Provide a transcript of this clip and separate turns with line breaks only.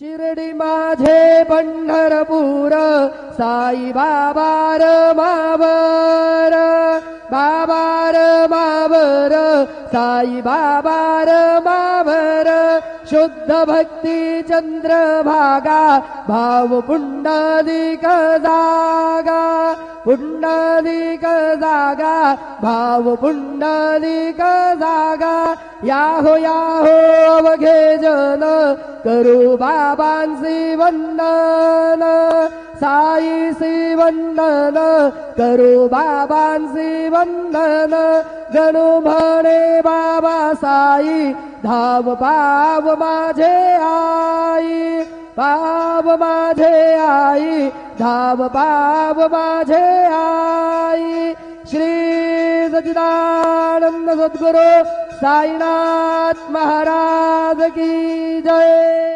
शिर्डी माझे पंढरपूर साई बाबा र मावर बाबा र मावर साई बाबा र मावर शुद्ध भक्ती चंद्रभागा भाव पुंडलिक जागा पुंडलिक जागा भाव पुंडलिक जागा याहो अवघे जन करू बाबांसी वंदन साईसी वंदन करू बाबांसी वंदन गणू म्हणे बाबा साई धाव पाव माझे आई पाव माझे आई धाव पाव माझे आई श्री सच्चिदानंद सद्गुरु साईनाथ महाराज की जय।